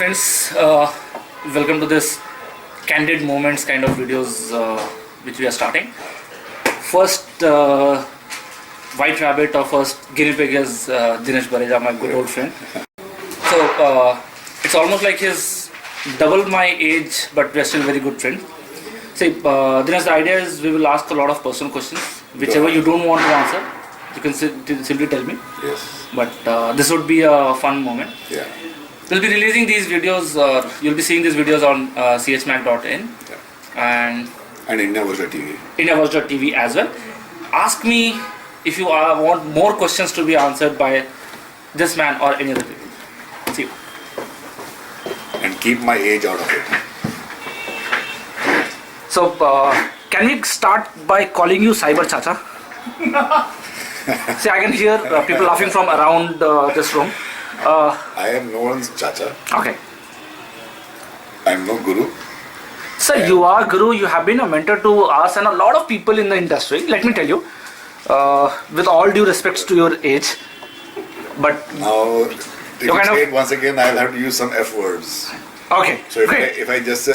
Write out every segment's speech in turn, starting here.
friends, welcome to this candid moments kind of videos which we are starting. First white rabbit or first guinea pig is Dinesh Bareja, my good old friend. So it's almost like he's double my age, but we're still very good friends. See, Dinesh, the idea is we will ask a lot of personal questions, whichever you don't want to answer. You can simply tell me. Yes. But this would be a fun moment. Yeah. We'll be releasing these videos, you'll be seeing these videos on chmac.in and India Versa TV. IndiaVoice.tv as well. Ask me if you want more questions to be answered by this man or any other people. See you. And keep my age out of it. So, can we start by calling you Cyber Chacha? See, I can hear people laughing from around this room. I am no one's chacha. Okay. I am no guru. Sir, you are Guru, you have been a mentor to us and a lot of people in the industry. Let me tell you, with all due respects to your age, but Now, if you say it once again, I'll have to use some F words. okay, So great. if I just say,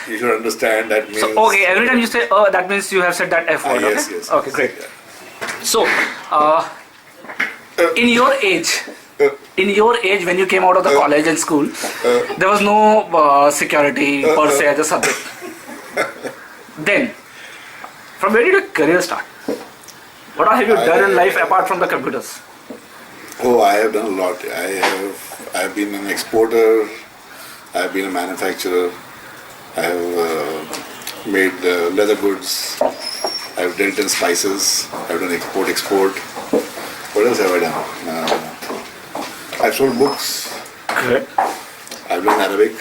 you should understand that means... So, okay, every time you say that means you have said that F word, yes, okay? yes. Okay, great. Yeah. So, in your age, when you came out of the college and school, there was no security per se as a subject. Then, from where did your career start? What all have you done in life apart from the computers? Oh, I have done a lot. I have been an exporter. I have been a manufacturer. I have made leather goods. I have dealt in spices. I have done export. What else have I done? I've sold books. Good. I've done Arabic.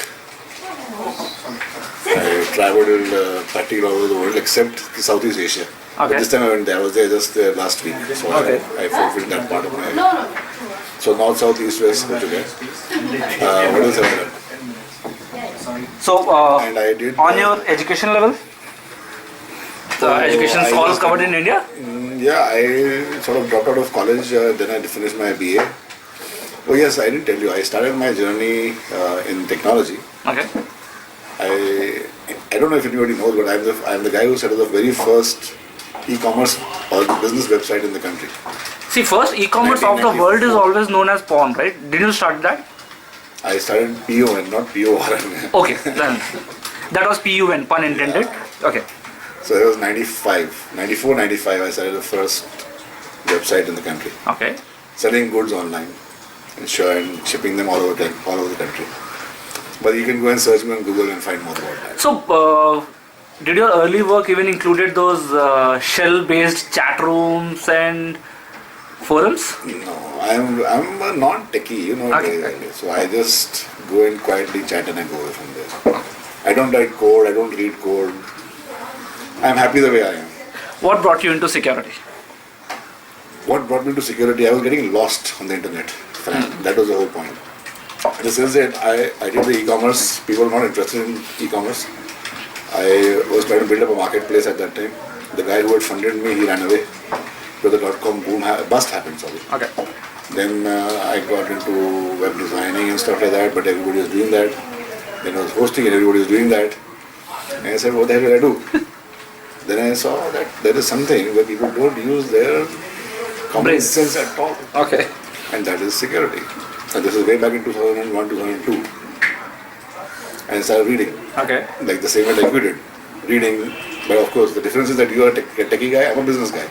I traveled practically all over the world except Southeast Asia. But Okay. this time I went there. I was there just last week. So Okay. I fulfilled that part of my... So north, south, east, west, what else have I done? So, And I did... on your education level, the education is I all just- covered in India? Yeah, I sort of dropped out of college, then I finished my BA. Oh yes, I didn't tell you, I started my journey in technology. Okay. I don't know if anybody knows, but I'm the guy who set up the very first e-commerce or business website in the country. See, first e-commerce of the world is always known as porn, right? Did you start that? I started PON, not PORN. Okay, then that was PUN, pun intended. Okay. So it was 94, 95, I started the first website in the country. Okay. Selling goods online and shipping them all over the country. But you can go and search me on Google and find more about that. So, did your early work even included those shell-based chat rooms and forums? No, I'm a non-techie, you know. Okay. So I just go and quietly chat and I go away from there. I don't write code, I don't read code. I'm happy the way I am. What brought you into security? What brought me to security? I was getting lost on the internet. That was the whole point. The sense that I did the e-commerce, people were not interested in e-commerce. I was trying to build up a marketplace at that time. The guy who had funded me, he ran away. So the .com boom bust happened, sorry. Okay. Then I got into web designing and stuff like that, but everybody was doing that. Then I was hosting and everybody was doing that. And I said, what the hell will I do? Then I saw that there is something where people don't use their common Brains. sense at all. Okay. And that is security. And this is way back in 2001, 2002. And I started reading, Okay. like the same way like you did. Reading, but of course the difference is that you are a techie guy, I'm a business guy.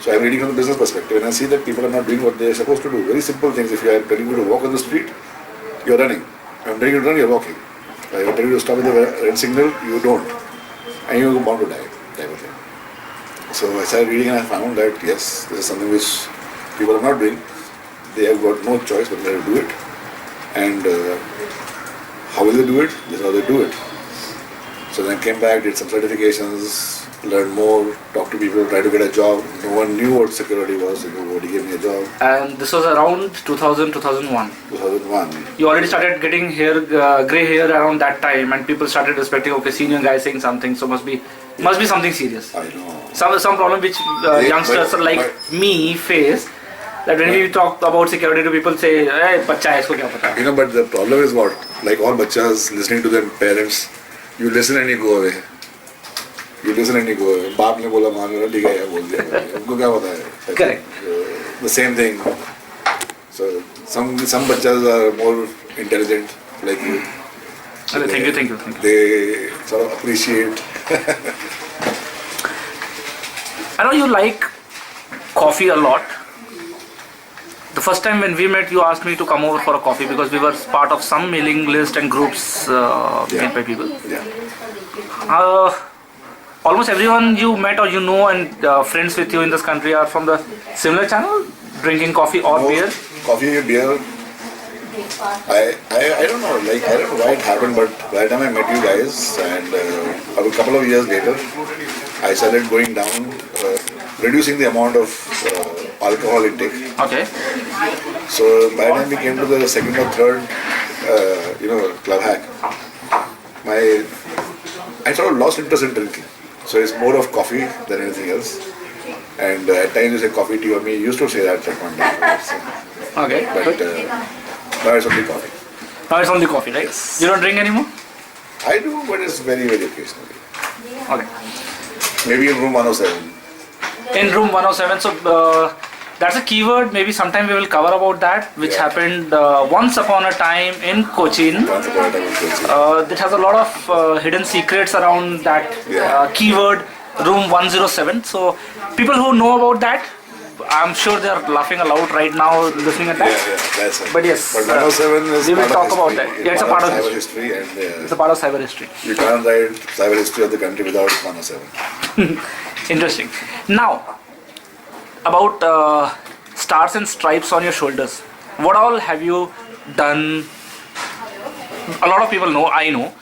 So I'm reading from the business perspective and I see that people are not doing what they're supposed to do. Very simple things. If I'm telling you to walk on the street, you're running. If I'm telling you to run, you're walking. If I'm telling you to stop at the red signal, you don't. And you're bound to die, type of thing. So I started reading and I found that yes, this is something which people are not doing. They have got no choice but they have to do it. And how will they do it? This is how they do it. So then I came back, did some certifications, learned more, talked to people, tried to get a job. No one knew what security was, so nobody gave me a job. And this was around 2000, 2001. 2001. You already started getting hair, grey hair around that time, and people started respecting. Okay, senior guy saying something, so must be something serious. I know. Some problem which youngsters but- like me face That when we talk about security to people say, hey, बच्चा है इसको क्या पता? You know, but the problem is what? Like all bachas listening to their parents, you listen and you go away. You listen and you go away. बाप ने बोला मान लो ठीक है यार बोल दिया. उनको क्या पता है? Correct. The same thing. So some bachas are more intelligent like you. So Thank you. They sort of appreciate. I know you like coffee a lot. The first time when we met, you asked me to come over for a coffee because we were part of some mailing list and groups made by people. Yeah. Almost everyone you met or you know and friends with you in this country are from the similar channel, drinking coffee or beer. Coffee or beer. I don't know. Like I don't know why it happened, but by the time I met you guys, and a couple of years later, I started going down, reducing the amount of alcohol intake. Okay. So by the time we came to the second or third, club hack, I sort of lost interest in drinking. So it's more of coffee than anything else. And at times you say coffee, tea, or me. You used to say that like one day. Okay. But now it's only coffee. Now it's only coffee, right? Yes. You don't drink anymore? I do, but it's very, very occasionally. Okay. Maybe in room 107. In room 107. So that's a keyword. Maybe sometime we will cover about that, which happened once upon a time in Cochin. Once upon a time in Kochi. It has a lot of hidden secrets around that keyword, room 107. So people who know about that, I'm sure they are laughing aloud right now listening at that. Yeah, that's it. But yes, But 107 is we will part talk of about history. that. Yeah, it's a part of cyber history. history. And It's a part of cyber history. you can't write cyber history of the country without 107. Interesting. Now, about stars and stripes on your shoulders. What all have you done? A lot of people know, I know.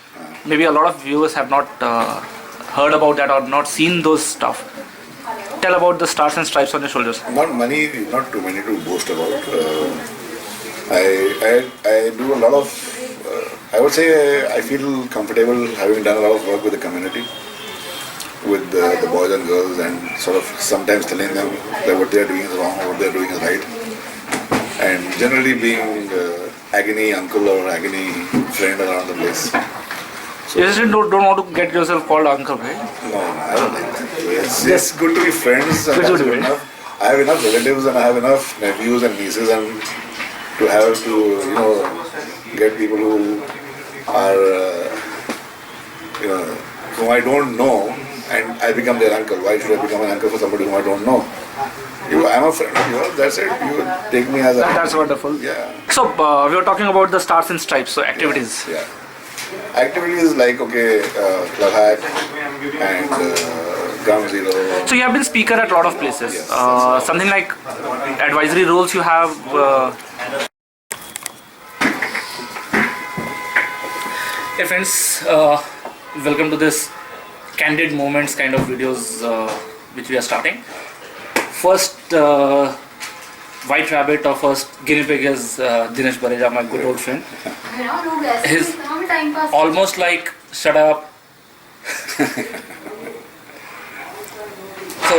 Maybe a lot of viewers have not heard about that or not seen those stuff. Tell about the stars and stripes on your shoulders. Not too many to boast about. I do a lot of, I would say I feel comfortable having done a lot of work with the community, with the boys and girls, and sort of sometimes telling them that what they are doing is wrong or what they are doing is right. And generally being agony uncle or agony friend around the place. You just don't want to get yourself called uncle, right? No, I don't like that. It's good to be friends. And Good to be that's enough. I have enough relatives and I have enough nephews and nieces, and to have to get people who are whom I don't know, and I become their uncle. Why should I become an uncle for somebody whom I don't know? I'm a friend of yours. That's it. You take me as a. That's wonderful. Yeah. So we were talking about the stars and stripes, so activities. Yeah. Activities like Club Hack and Ground Zero. So you have been speaker at a lot of places. Yes, Something like advisory roles you have. Hey friends, welcome to this candid moments kind of videos which we are starting. First white rabbit or first guinea pig is Dinesh Bareja, my good old friend. He's almost like shut up. So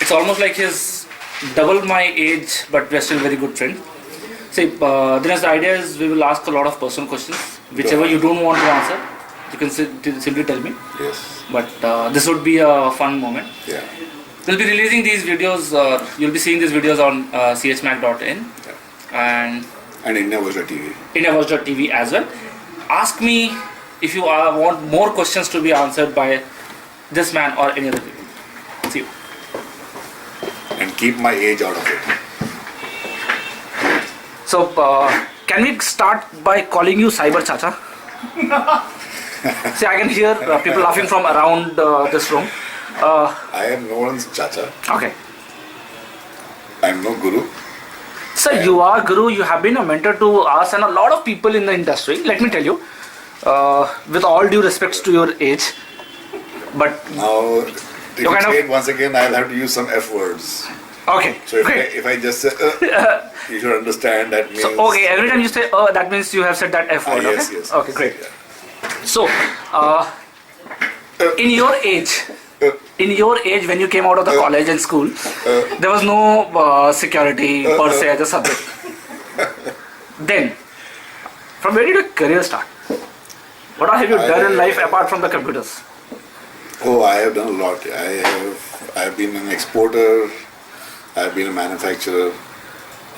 it's almost like he's double my age, but we're still very good friends. See, Dinesh, the idea is we will ask a lot of personal questions, whichever you don't want to answer. You can simply tell me. Yes. But this would be a fun moment. Yeah. We'll be releasing these videos, you'll be seeing these videos on chmac.in and India Virtual TV. IndiaVoice.tv as well. Ask me if you want more questions to be answered by this man or any other people. See you. And keep my age out of it. So, can we start by calling you Cyber Chacha? See, I can hear people laughing from around this room. I am no one's chacha. Okay. I am no guru. Sir, you are Guru, you have been a mentor to us and a lot of people in the industry. Let me tell you, with all due respects to your age, but Now, to You kind of- explain once again, I'll have to use some F words. okay. So if I just say, you should understand that means. So, okay, every time you say that means you have said that F word. yes, Okay? yes. Okay, great. Yeah. So, in your age, in your age when you came out of the college and school, there was no security per se as a subject. Then, from where did your career start? What have you done in life apart from the computers? Oh, I have done a lot. I have been an exporter. I have been a manufacturer.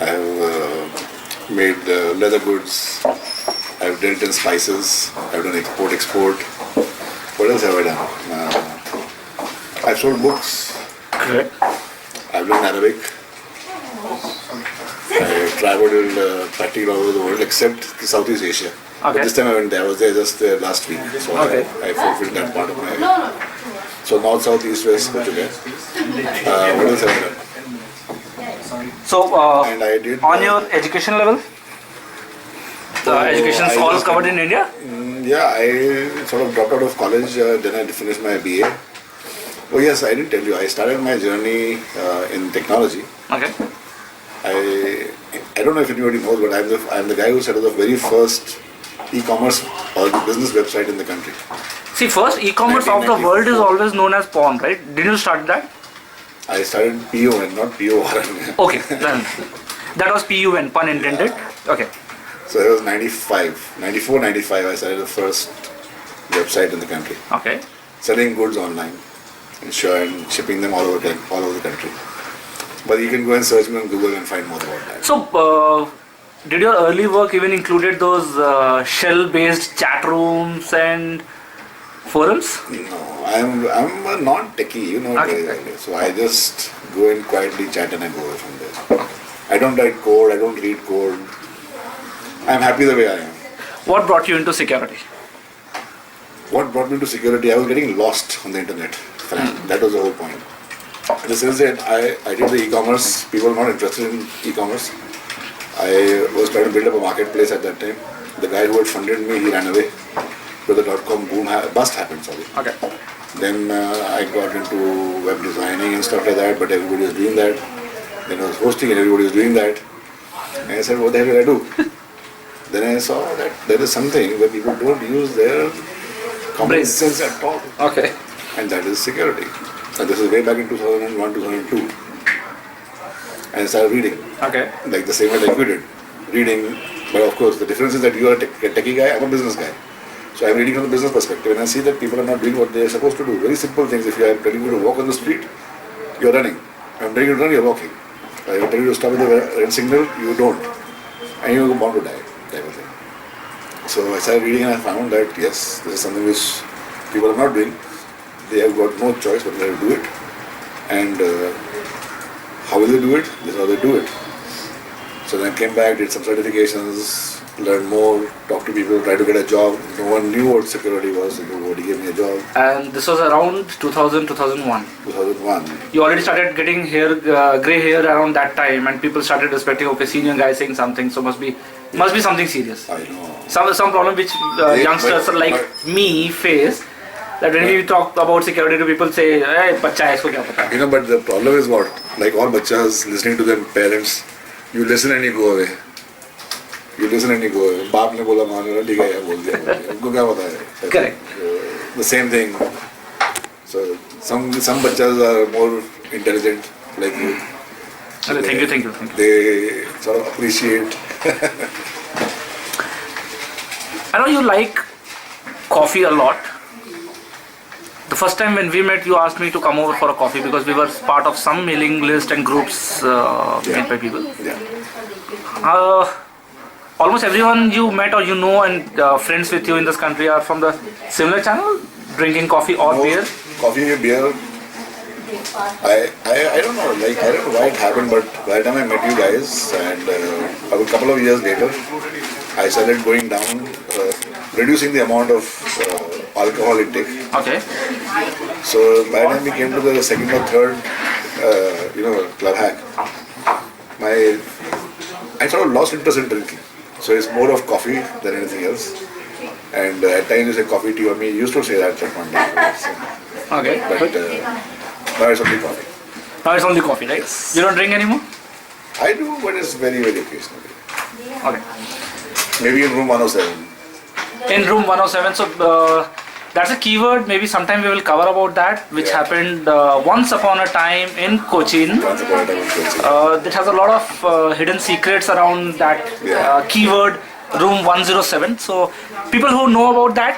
I have made leather goods. I have dealt in spices. I have done export. What else have I done? I've sold books. Correct. I've learned Arabic. I traveled practically all over the world except Southeast Asia. Okay. But this time I went there. I was there just last week. So Okay. I fulfilled that part of my... So north, south, east, west, go together. What else have I done? So, And I did... on your education level, the education is I all just- covered in India? Yeah, I sort of dropped out of college, then I finished my BA. Oh yes, I didn't tell you, I started my journey in technology. Okay. I don't know if anybody knows, but I'm the guy who set up the very first e-commerce or the business website in the country. See, first e-commerce of the world is always known as porn, right? Did you start that? I started PON, not PORN. Okay, then that was PUN, pun intended. Okay. So it was 94, 95, I started the first website in the country. Okay. Selling goods online and shipping them all over the country. But you can go and search me on Google and find more about that. So, did your early work even included those shell-based chat rooms and forums? No, I'm a non-techie, you know. Okay. So I just go and quietly chat and I go away from there. I don't write code, I don't read code. I'm happy the way I am. What brought you into security? What brought me to security? I was getting lost on the internet. That was the whole point. In the sense that I did the e-commerce, people were not interested in e-commerce. I was trying to build up a marketplace at that time. The guy who had funded me, he ran away. But the .com boom bust happened, sorry. Okay. Then I got into web designing and stuff like that, but everybody was doing that. Then I was hosting and everybody was doing that. And I said, what the hell will I do? Then I saw that there is something where people don't use their common Brains. sense at all. Okay. And that is security. And this is way back in 2001, 2002. And I started reading, Okay. like the same way like you did. Reading, but of course the difference is that you are a techie guy, I'm a business guy. So I'm reading from the business perspective and I see that people are not doing what they are supposed to do. Very simple things. If I'm telling you to walk on the street, you're running. If I'm telling you to run, you're walking. If I'm telling you to stop at the red signal, you don't. And you're bound to die, type of thing. So I started reading and I found that yes, this is something which people are not doing. They have got no choice but they have to do it. And how will they do it? This is how they do it. So then I came back, did some certifications, learned more, talked to people, tried to get a job. No one knew what security was, nobody gave me a job. And this was around 2000, 2001. 2001. You already started getting hair, grey hair around that time, and people started respecting. Okay, senior guy saying something, so must be something serious. I know. Some problem which youngsters like me face. That when we talk about security to people say, hey, bacha hai, isko kya pata? You know, but the problem is what? Like all bachas listening to their parents, you listen and you go away. You listen and you go away. बाप ने बोला मान लो ठीक है यार बोल दिया उनको क्या पता है? Correct. The same thing. So some bachas are more intelligent like you. So Thank you. They sort of appreciate. I know you like coffee a lot. The first time when we met, you asked me to come over for a coffee because we were part of some mailing list and groups made by people. Yeah. Almost everyone you met or you know and friends with you in this country are from the similar channel, drinking coffee or beer. Coffee or beer. I don't know. Like I don't know why it happened, but by the time I met you guys, and a couple of years later, I started going down, reducing the amount of alcohol intake. Okay. So by the time we came to the second or third, club hack, I sort of lost interest in drinking. So it's more of coffee than anything else. And at times you say coffee, tea, or me. You used to say that at one day. Okay. But now it's only coffee. Now it's only coffee, right? Yes. You don't drink anymore? I do, but it's very, very occasionally. Okay. Maybe in room 107. In room 107, so that's a keyword. Maybe sometime we will cover about that, which Yeah. happened once upon a time in Cochin. Once upon a time in Kochi. It has a lot of hidden secrets around that Yeah. keyword, room 107. So people who know about that,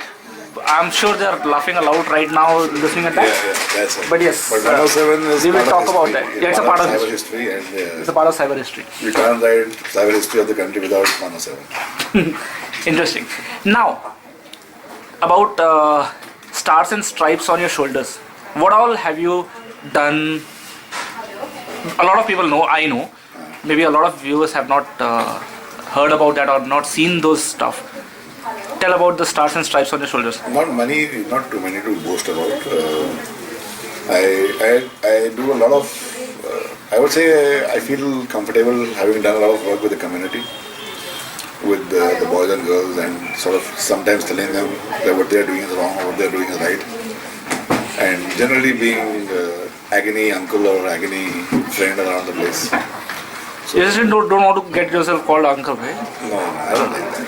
I'm sure they are laughing aloud right now listening at that. Yeah, that's it. But yes, But 107 is we will part of talk about history. that. Yeah, it's a part of cyber history. history, and It's a part of cyber history. you can't write cyber history of the country without 107. Interesting. Now, about stars and stripes on your shoulders. What all have you done? A lot of people know, I know. Maybe a lot of viewers have not heard about that or not seen those stuff. Tell about the stars and stripes on your shoulders. Not not too many to boast about. I do a lot of. I would say I feel comfortable having done a lot of work with the community, with the boys and girls, and sort of sometimes telling them that what they are doing is wrong or what they are doing is right, and generally being agony uncle or agony friend around the place. You just don't want to get yourself called uncle, right? No, I don't like that.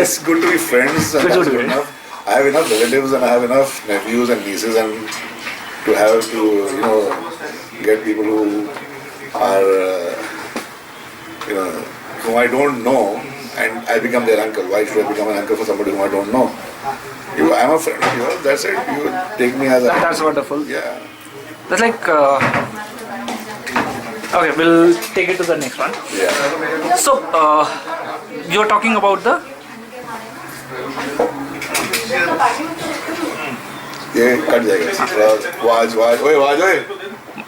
It's good to be friends, and Good to that's be good friends. enough. I have enough relatives and I have enough nephews and nieces, and to have to get people who are whom I don't know, and I become their uncle. Why should I become an uncle for somebody whom I don't know? I'm a friend of yours. That's it. You take me as a That's wonderful. yeah. That's like. Okay, we'll take it to the next one. Yeah. So, you're talking about the. ये cut जाएगा. Was ओए.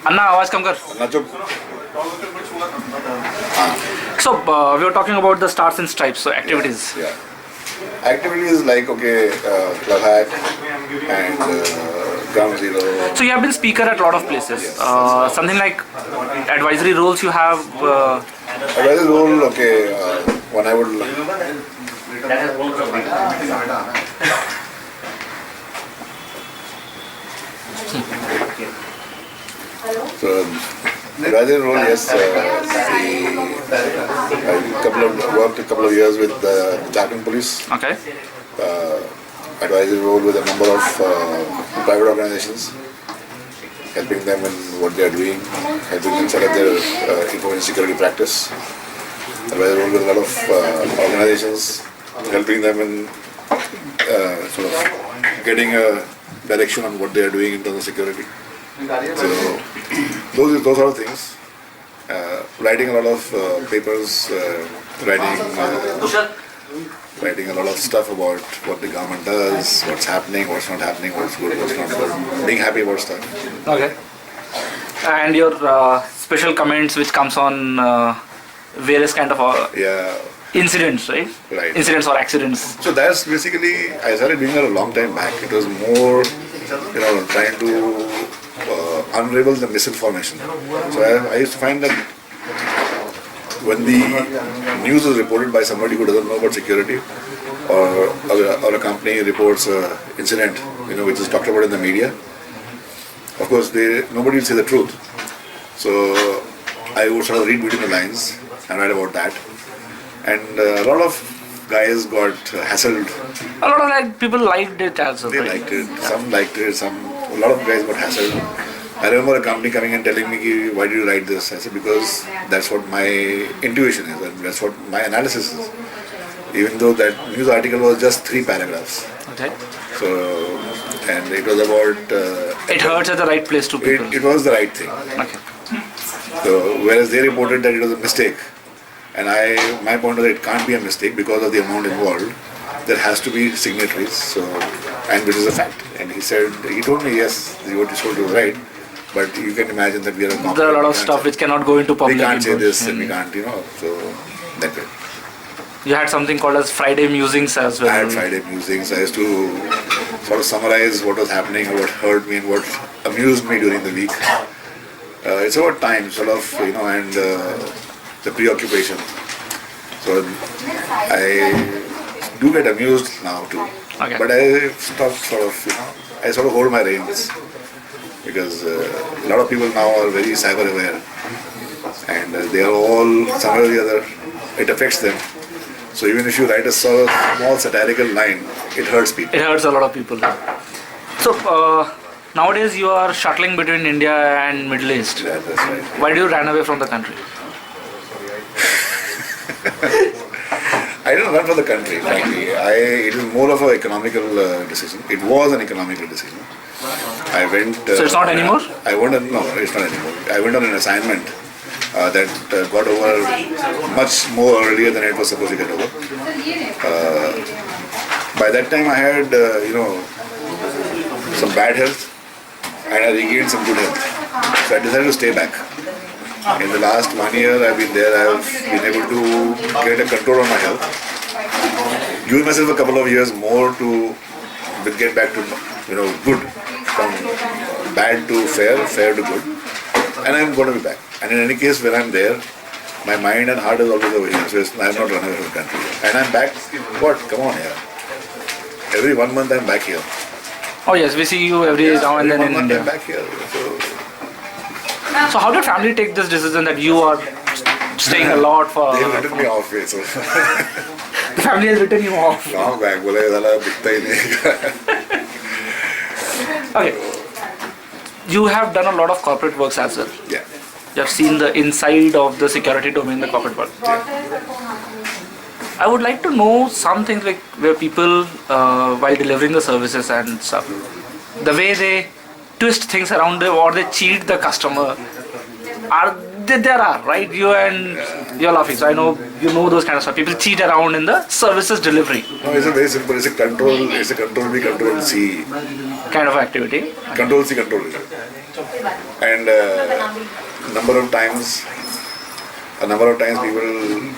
अन्ना आवाज कम कर. ना चुप. So, we were talking about the stars and stripes, so activities. Yeah. Activities like Club Hack and Ground Zero. So, you have been speaker at a lot of places. Something like advisory roles you have. Advisor role, when I would. So, advisor role, yes. I worked a couple of years with the Jharkhand Police. Okay. Advisory role with a number of private organizations, helping them in what they are doing, helping them set up their information security practice. Advisory role with a lot of organizations, helping them in sort of getting a direction on what they are doing in terms of security. So those are the things. Writing a lot of papers, writing a lot of stuff about what the government does, what's happening, what's not happening, what's good, what's not good, being happy about stuff. Okay. And your special comments which comes on various kind of Yeah, incidents, right? Right. Incidents or accidents. so that's basically, I started doing that a long time back. It was more, trying to unravel the misinformation. So I used to find that when the news is reported by somebody who doesn't know about security, or a company reports an incident, which is talked about in the media, of course nobody will say the truth. So I would sort of read between the lines and write about that. And a lot of guys got hassled. A lot of like people liked it also. They right? liked it. Some liked it. A lot of guys got hassled. I remember a company coming and telling me, "Why did you write this?" I said, "Because that's what my intuition is, and that's what my analysis is." Even though that news article was just 3 paragraphs. Okay. So, and it was about. It hurts at the right place to people. It was the right thing. Okay. So, whereas they reported that it was a mistake, and my point was that it can't be a mistake because of the amount involved. There has to be signatories, so, and which is a fact. And he told me, yes, what you told was right, but you can imagine that we are a company. There are a lot of stuff which cannot go into public. We can't say input. this, and we can't, so that way. You had something called as Friday musings as well. I had Friday musings. I used to sort of summarize what was happening, what hurt me, and what amused me during the week. It's about time, sort of, and the preoccupation. So I do get amused now too. Okay. But I stopped I sort of hold my reins, because a lot of people now are very cyber aware, and they are all, somewhere or the other, it affects them. So even if you write a small satirical line, it hurts people. It hurts a lot of people. So nowadays you are shuttling between India and Middle East. Yeah, that's right. Why do you run away from the country? I didn't run for the country, frankly. It was more of an economical decision. It was an economical decision. I went. So it's not anymore? No, it's not anymore. I went on an assignment that got over much more earlier than it was supposed to get over. By that time, I had, some bad health and I regained some good health. So I decided to stay back. In the last 1 year I've been there, I've been able to get a control on my health. Give myself a couple of years more to get back to, good. From bad to fair to good. And I'm going to be back. And in any case, when I'm there, my mind and heart is always over here. So I'm not running away from the country. And I'm back, come on here. Every 1 month I'm back here. Oh yes, we see you every now and then in India. I'm back here. So how did family take this decision that you are staying a lot for? They've written me off. So. The family has written you off. Come back. Okay. You have done a lot of corporate works as well. Yeah. You have seen the inside of the security domain, the corporate world. Yeah. I would like to know some things like where people, while delivering the services and stuff, the way they twist things around them or they cheat the customer. There are, right? You and you're laughing, so I know you know those kind of stuff. People cheat around in the services delivery. No, it's a very simple. It's a control B, control C kind of activity. Control C, control V. And number of times people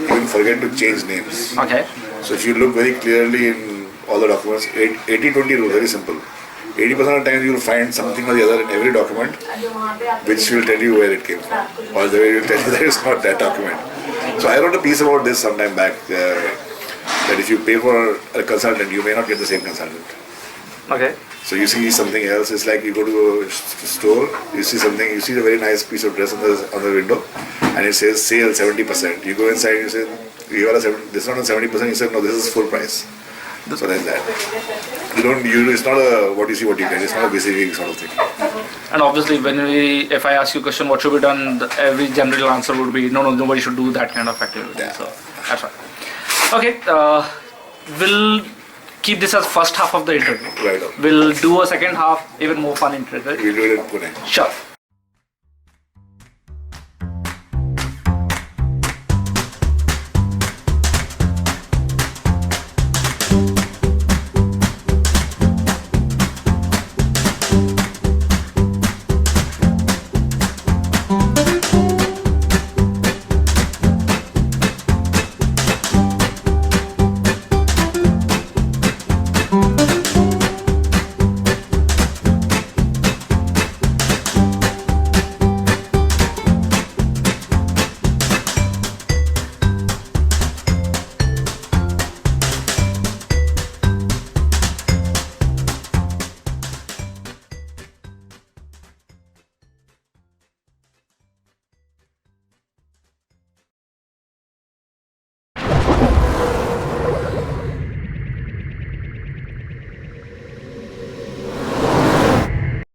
even forget to change names. Okay. So if you look very clearly in all the documents, 80-20 rule, very simple. 80% of the time you will find something or the other in every document which will tell you where it came from. Or the way will tell you that it's not that document. So I wrote a piece about this sometime back, that if you pay for a consultant, you may not get the same consultant. Okay. So you see something else, it's like you go to a store, you see a very nice piece of dress on the window, and it says sale 70%. You go inside, you say, this is not on 70%, you say, no, this is full price. So like that. It's not a what you see, what you get, it's not a basic sort of thing. And obviously, if I ask you a question, what should be done, every general answer would be, no, nobody should do that kind of activity. Yeah. So that's right. Okay, we'll keep this as first half of the interview. Right on. We'll do a second half, even more fun interview. We'll do it in Pune. Sure.